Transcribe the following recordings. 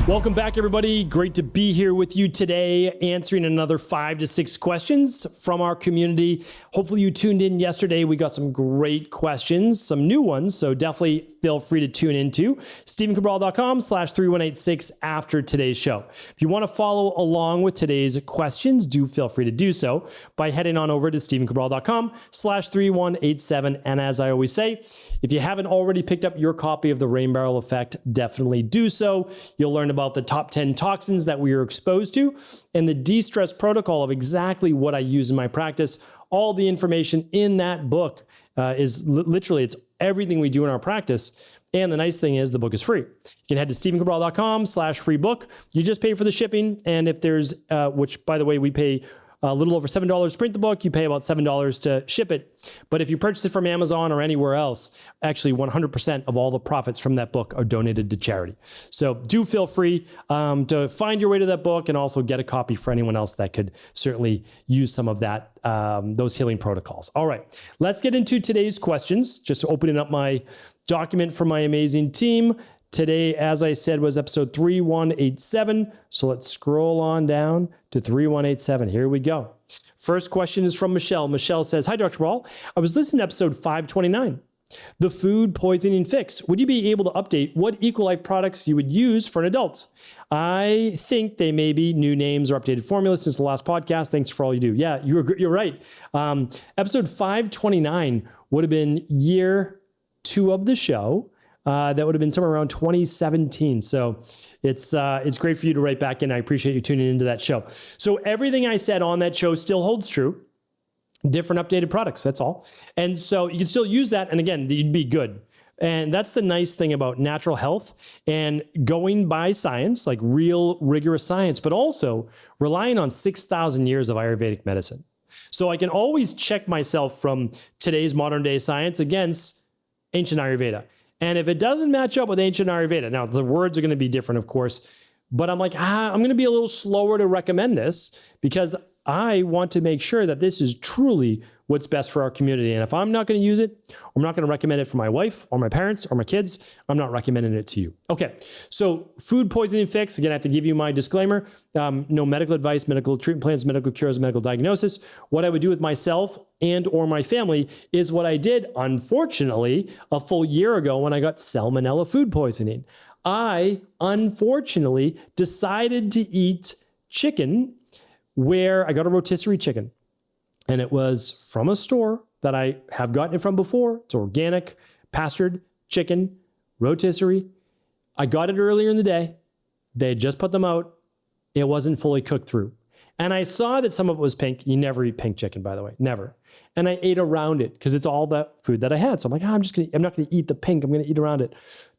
Welcome back, everybody. Great to be here with you today, answering another 5 to 6 questions from our community. Hopefully you tuned in yesterday. We got some great questions, some new ones, so definitely feel free to tune into StephenCabral.com/3186 after today's show. If you want to follow along with today's questions, do feel free to do so by heading on over to StephenCabral.com/3187. And as I always say, if you haven't already picked up your copy of The Rain Barrel Effect, definitely do so. You'll learn about the top 10 toxins that we are exposed to and the de-stress protocol of exactly what I use in my practice. All the information in that book is literally, it's everything we do in our practice. And the nice thing is the book is free. You can head to StephenCabral.com/free book. You just pay for the shipping. And if there's, which by the way, we pay a little over $7 to print the book, you pay about $7 to ship it. But if you purchase it from Amazon or anywhere else, actually 100% of all the profits from that book are donated to charity. So do feel free to find your way to that book and also get a copy for anyone else that could certainly use some of that, those healing protocols. All right, let's get into today's questions. Just opening up my document for my amazing team. Today, as I said, was episode 3187. So let's scroll on down to 3187. Here we go. First question is from Michelle. Michelle says, "Hi, Dr. Ball. I was listening to episode 529, the food poisoning fix. Would you be able to update what Equalife products you would use for an adult? I think they may be new names or updated formulas since the last podcast. Thanks for all you do." Yeah, you're right. Episode 529 would have been year 2 of the show. That would have been somewhere around 2017. So it's great for you to write back in. I appreciate you tuning into that show. So everything I said on that show still holds true. Different updated products, that's all. And so you can still use that. And again, you'd be good. And that's the nice thing about natural health and going by science, like real rigorous science, but also relying on 6,000 years of Ayurvedic medicine. So I can always check myself from today's modern day science against ancient Ayurveda. And if it doesn't match up with ancient Ayurveda, now the words are going to be different, of course, but I'm like, I'm going to be a little slower to recommend this because I want to make sure that this is truly what's best for our community. And if I'm not going to use it, I'm not going to recommend it for my wife or my parents or my kids, I'm not recommending it to you. Okay, so food poisoning fix. Again, I have to give you my disclaimer. No medical advice, medical treatment plans, medical cures, medical diagnosis. What I would do with myself and or my family is what I did, unfortunately, a full year ago when I got salmonella food poisoning. I, unfortunately, decided to eat chicken where I got a rotisserie chicken. And it was from a store that I have gotten it from before. It's organic, pastured chicken, rotisserie. I got it earlier in the day. They had just put them out. It wasn't fully cooked through. And I saw that some of it was pink. You never eat pink chicken, by the way, never. And I ate around it because it's all the food that I had. So I'm like, I'm not going to eat the pink. I'm going to eat around it.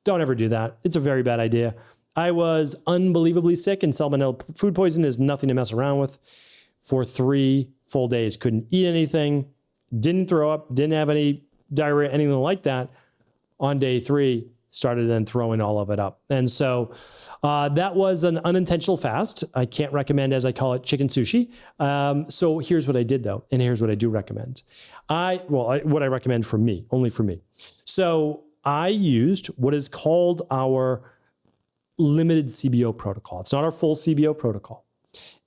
Don't ever do that. It's a very bad idea. I was unbelievably sick, and salmonella food poisoning is nothing to mess around with. For 3 full days, couldn't eat anything, didn't throw up, didn't have any diarrhea, anything like that. On day 3, started then throwing all of it up. And so that was an unintentional fast. I can't recommend, as I call it, chicken sushi. So here's what I did though, and here's what I do recommend. What I recommend for me, only for me. So I used what is called our limited CBO protocol. It's not our full CBO protocol.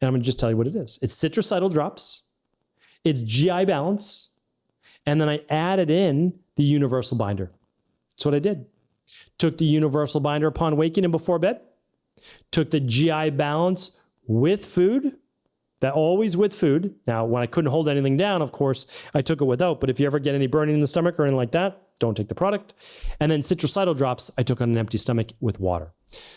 And I'm going to just tell you what it is. It's citracidal drops. It's GI balance. And then I added in the universal binder. That's what I did. Took the universal binder upon waking and before bed. Took the GI balance with food. That always with food. Now, when I couldn't hold anything down, of course, I took it without. But if you ever get any burning in the stomach or anything like that, don't take the product. And then citracidal drops, I took on an empty stomach with water.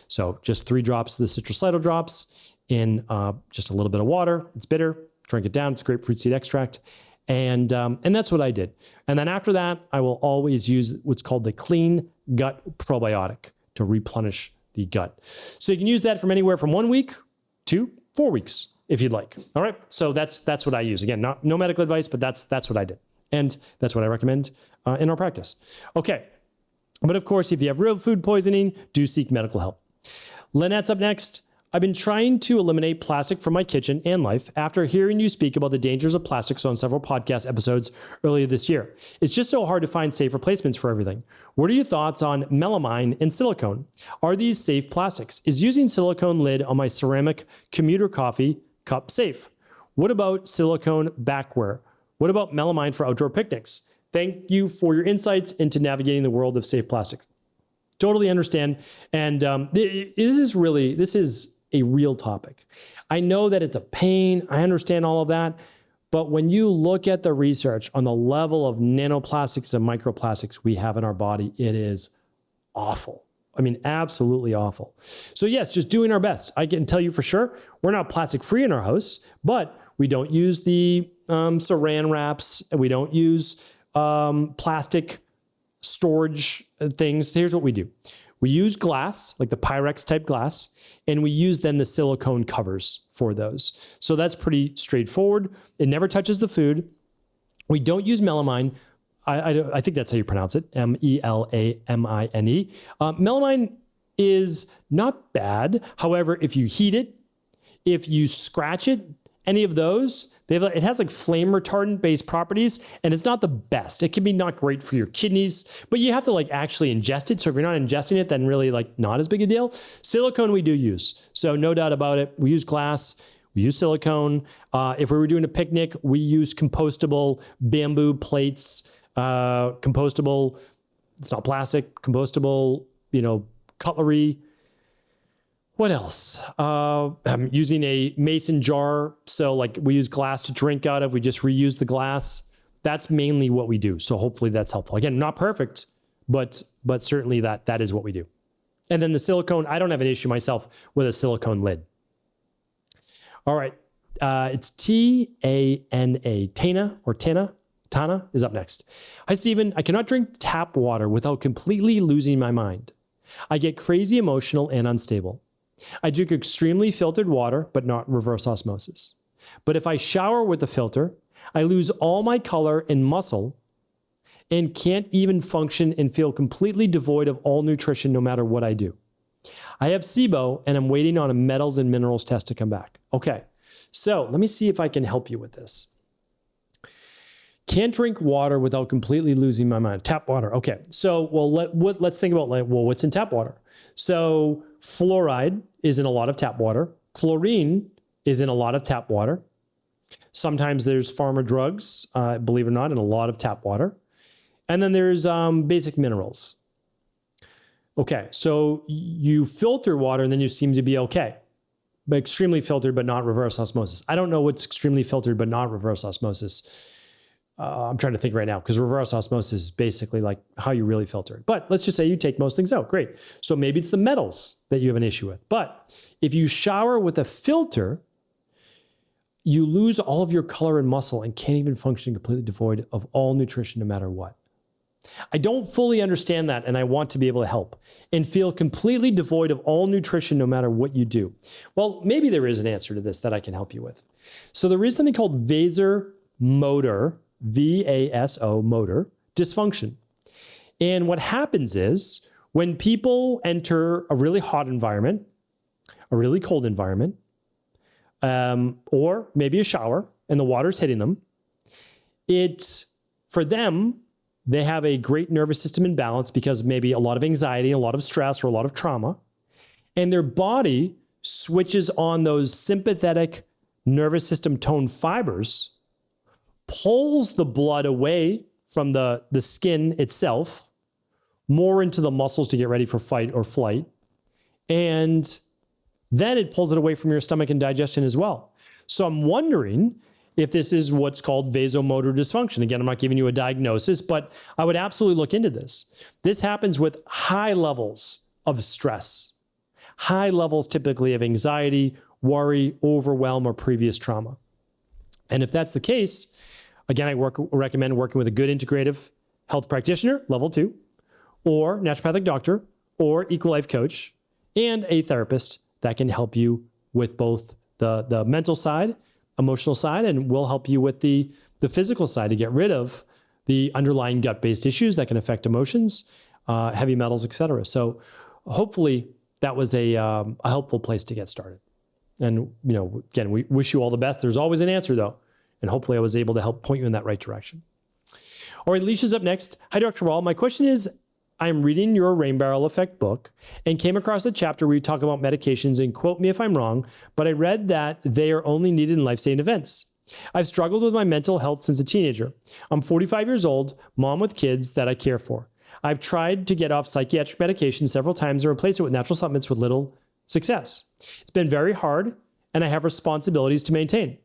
So just 3 drops of the citracidal drops in just a little bit of water. It's bitter. Drink it down. It's grapefruit seed extract. And that's what I did. And then after that, I will always use what's called the clean gut probiotic to replenish the gut. So you can use that from anywhere from 1 week to 4 weeks if you'd like. All right. So that's what I use. Again, no medical advice, but that's what I did. And that's what I recommend in our practice. Okay. But of course, if you have real food poisoning, do seek medical help. Lynette's up next. I've been trying to eliminate plastic from my kitchen and life after hearing you speak about the dangers of plastics on several podcast episodes earlier this year. It's just so hard to find safe replacements for everything. What are your thoughts on melamine and silicone? Are these safe plastics? Is using silicone lid on my ceramic commuter coffee cup safe? What about silicone backware? What about melamine for outdoor picnics? Thank you for your insights into navigating the world of safe plastics. Totally understand. And this is a real topic. I know that it's a pain. I understand all of that. But when you look at the research on the level of nanoplastics and microplastics we have in our body, it is awful. I mean, absolutely awful. So yes, just doing our best. I can tell you for sure, we're not plastic free in our house, but we don't use the saran wraps. We don't use plastic storage things. Here's what we do. We use glass, like the Pyrex type glass, and we use then the silicone covers for those. So that's pretty straightforward. It never touches the food. We don't use melamine. I think that's how you pronounce it, melamine. Melamine is not bad. However, if you heat it, if you scratch it, any of those, it has like flame retardant based properties, and it's not the best. It can be not great for your kidneys, but you have to like actually ingest it. So if you're not ingesting it, then really like not as big a deal. Silicone we do use. So no doubt about it. We use glass, we use silicone. If we were doing a picnic, we use compostable bamboo plates, compostable, it's not plastic, compostable, cutlery. What else? I'm using a mason jar. So like we use glass to drink out of. We just reuse the glass. That's mainly what we do. So hopefully that's helpful. Again, not perfect, but certainly that is what we do. And then the silicone, I don't have an issue myself with a silicone lid. All right. It's T-A-N-A. Tana is up next. Hi, Stephen. I cannot drink tap water without completely losing my mind. I get crazy emotional and unstable. I drink extremely filtered water, but not reverse osmosis. But if I shower with the filter, I lose all my color and muscle and can't even function and feel completely devoid of all nutrition no matter what I do. I have SIBO and I'm waiting on a metals and minerals test to come back. Okay, so let me see if I can help you with this. Can't drink water without completely losing my mind. Tap water. Okay. So, let's think about what's in tap water. So fluoride is in a lot of tap water. Chlorine is in a lot of tap water. Sometimes there's pharma drugs, believe it or not, in a lot of tap water. And then there's basic minerals. Okay. So you filter water and then you seem to be okay. But extremely filtered, but not reverse osmosis. I don't know what's extremely filtered, but not reverse osmosis. I'm trying to think right now because reverse osmosis is basically like how you really filter it. But let's just say you take most things out. Great. So maybe it's the metals that you have an issue with. But if you shower with a filter, you lose all of your color and muscle and can't even function completely devoid of all nutrition no matter what. I don't fully understand that, and I want to be able to help and feel completely devoid of all nutrition no matter what you do. Well, maybe there is an answer to this that I can help you with. So there is something called vasomotor, V-A-S-O, motor dysfunction. And what happens is when people enter a really hot environment, a really cold environment, or maybe a shower and the water's hitting them, for them, they have a great nervous system imbalance because maybe a lot of anxiety, a lot of stress, or a lot of trauma, and their body switches on those sympathetic nervous system tone fibers, pulls the blood away from the skin itself, more into the muscles to get ready for fight or flight. And then it pulls it away from your stomach and digestion as well. So I'm wondering if this is what's called vasomotor dysfunction. Again, I'm not giving you a diagnosis, but I would absolutely look into this. This happens with high levels of stress, high levels typically of anxiety, worry, overwhelm, or previous trauma. And if that's the case, again, I recommend working with a good integrative health practitioner, level 2, or naturopathic doctor, or equal life coach, and a therapist that can help you with both the mental side, emotional side, and will help you with the physical side to get rid of the underlying gut-based issues that can affect emotions, heavy metals, etc. So hopefully that was a helpful place to get started. And, again, we wish you all the best. There's always an answer, though. And hopefully I was able to help point you in that right direction. All right, Alicia's up next. Hi, Dr. Wall. My question is, I'm reading your Rain Barrel Effect book and came across a chapter where you talk about medications, and quote me if I'm wrong, but I read that they are only needed in life-saving events. I've struggled with my mental health since a teenager. I'm 45 years old, mom with kids that I care for. I've tried to get off psychiatric medication several times and replace it with natural supplements with little success. It's been very hard, and I have responsibilities to maintain.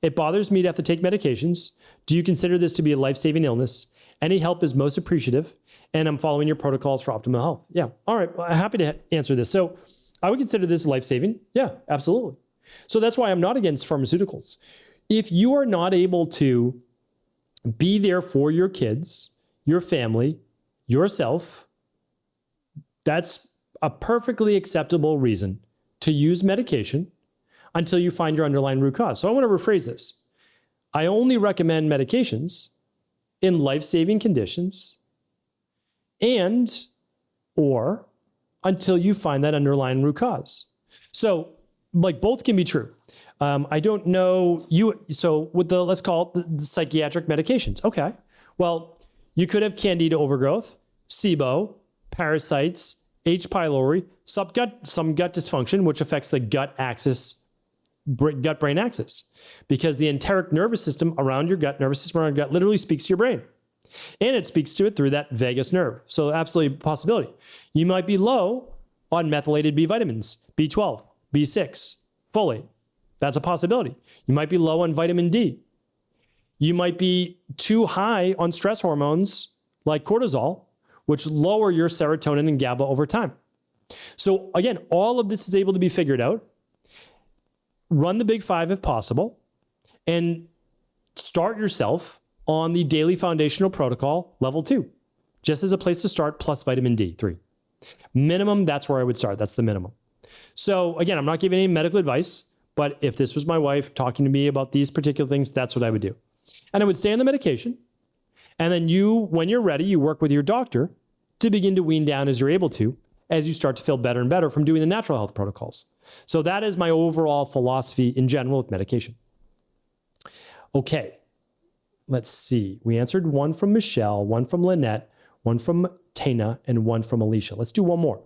It bothers me to have to take medications. Do you consider this to be a life-saving illness? Any help is most appreciative, and I'm following your protocols for optimal health. Yeah. All right. Well, I'm happy to answer this. So I would consider this life-saving. Yeah, absolutely. So that's why I'm not against pharmaceuticals. If you are not able to be there for your kids, your family, yourself, that's a perfectly acceptable reason to use medication until you find your underlying root cause. So I want to rephrase this. I only recommend medications in life-saving conditions or until you find that underlying root cause. So both can be true. I don't know so with let's call it the psychiatric medications. Okay. Well, you could have candida overgrowth, SIBO, parasites, H. pylori, some gut dysfunction, which affects the gut-brain axis, because the enteric nervous system around your gut, literally speaks to your brain. And it speaks to it through that vagus nerve. So absolutely a possibility. You might be low on methylated B vitamins, B12, B6, folate. That's a possibility. You might be low on vitamin D. You might be too high on stress hormones like cortisol, which lower your serotonin and GABA over time. So again, all of this is able to be figured out. Run the Big Five if possible, and start yourself on the daily foundational protocol level 2, just as a place to start, plus vitamin D3. Minimum, that's where I would start. That's the minimum. So again, I'm not giving any medical advice, but if this was my wife talking to me about these particular things, that's what I would do. And I would stay on the medication. And then when you're ready, you work with your doctor to begin to wean down as you're able to, as you start to feel better and better from doing the natural health protocols. So that is my overall philosophy in general with medication. Okay, let's see. We answered one from Michelle, one from Lynette, one from Tana, and one from Alicia. Let's do one more.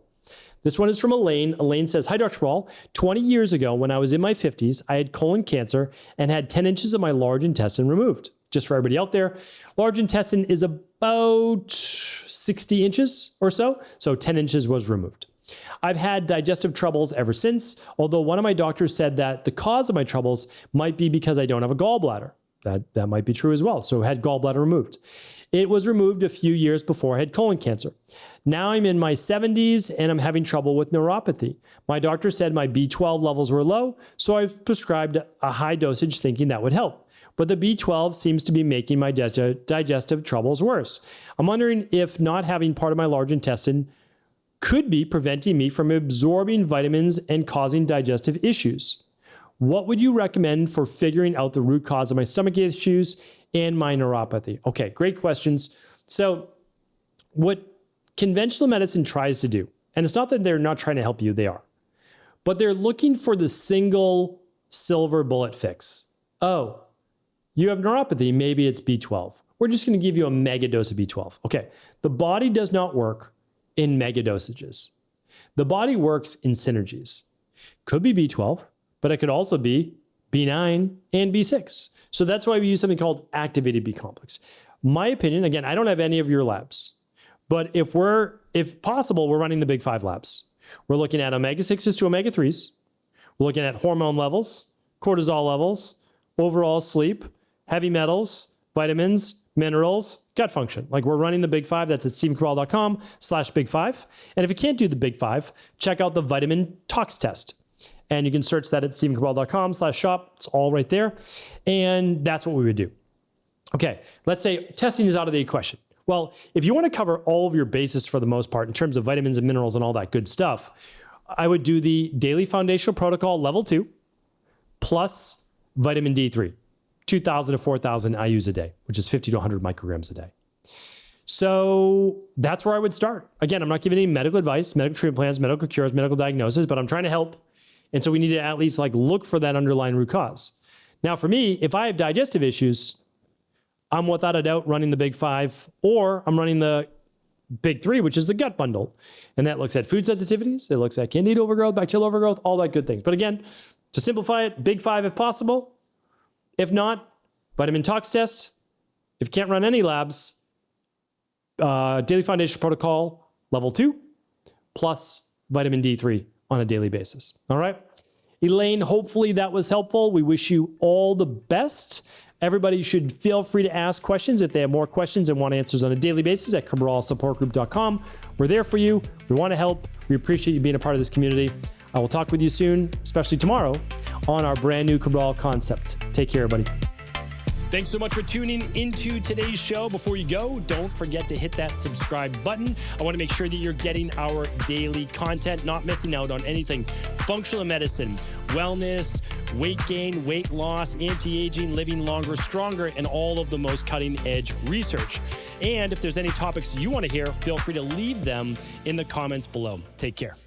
This one is from Elaine. Elaine says, hi, Dr. Wall. 20 years ago, when I was in my 50s, I had colon cancer and had 10 inches of my large intestine removed. Just for everybody out there, large intestine is about 60 inches or so. So 10 inches was removed. I've had digestive troubles ever since, although one of my doctors said that the cause of my troubles might be because I don't have a gallbladder. That might be true as well. So I had gallbladder removed. It was removed a few years before I had colon cancer. Now I'm in my 70s and I'm having trouble with neuropathy. My doctor said my B12 levels were low, so I prescribed a high dosage thinking that would help. But the B12 seems to be making my digestive troubles worse. I'm wondering if not having part of my large intestine could be preventing me from absorbing vitamins and causing digestive issues. What would you recommend for figuring out the root cause of my stomach issues and my neuropathy? Okay, great questions. So what conventional medicine tries to do, and it's not that they're not trying to help you, they are, but they're looking for the single silver bullet fix. Oh, you have neuropathy, maybe it's B12. We're just going to give you a mega dose of B12. Okay, the body does not work in mega dosages. The body works in synergies. Could be B12, but it could also be B9 and B6. So that's why we use something called activated B complex. My opinion, again, I don't have any of your labs, but if possible, we're running the Big Five labs. We're looking at omega-6s to omega-3s. We're looking at hormone levels, cortisol levels, overall sleep, heavy metals, vitamins, minerals, gut function. Like we're running the Big Five. That's at stephencabral.com/Big Five. And if you can't do the Big Five, check out the vitamin tox test. And you can search that at stephencabral.com/shop. It's all right there. And that's what we would do. Okay, let's say testing is out of the equation. Well, if you want to cover all of your bases for the most part in terms of vitamins and minerals and all that good stuff, I would do the daily foundational protocol level 2 plus vitamin D3, 2,000 to 4,000 IUs a day, which is 50 to 100 micrograms a day. So that's where I would start. Again, I'm not giving any medical advice, medical treatment plans, medical cures, medical diagnosis, but I'm trying to help. And so we need to at least look for that underlying root cause. Now for me, if I have digestive issues, I'm without a doubt running the big 5, or I'm running the big 3, which is the gut bundle. And that looks at food sensitivities. It looks at candida overgrowth, bacterial overgrowth, all that good things. But again, to simplify it, big 5 if possible. If not, vitamin tox test. If you can't run any labs, daily foundation protocol, level 2, plus vitamin D3 on a daily basis. All right. Elaine, hopefully that was helpful. We wish you all the best. Everybody should feel free to ask questions if they have more questions and want answers on a daily basis at cabralsupportgroup.com. We're there for you. We want to help. We appreciate you being a part of this community. I will talk with you soon, especially tomorrow, on our brand new Cabral concept. Take care, everybody. Thanks so much for tuning into today's show. Before you go, don't forget to hit that subscribe button. I want to make sure that you're getting our daily content, not missing out on anything functional medicine, wellness, weight gain, weight loss, anti-aging, living longer, stronger, and all of the most cutting-edge research. And if there's any topics you want to hear, feel free to leave them in the comments below. Take care.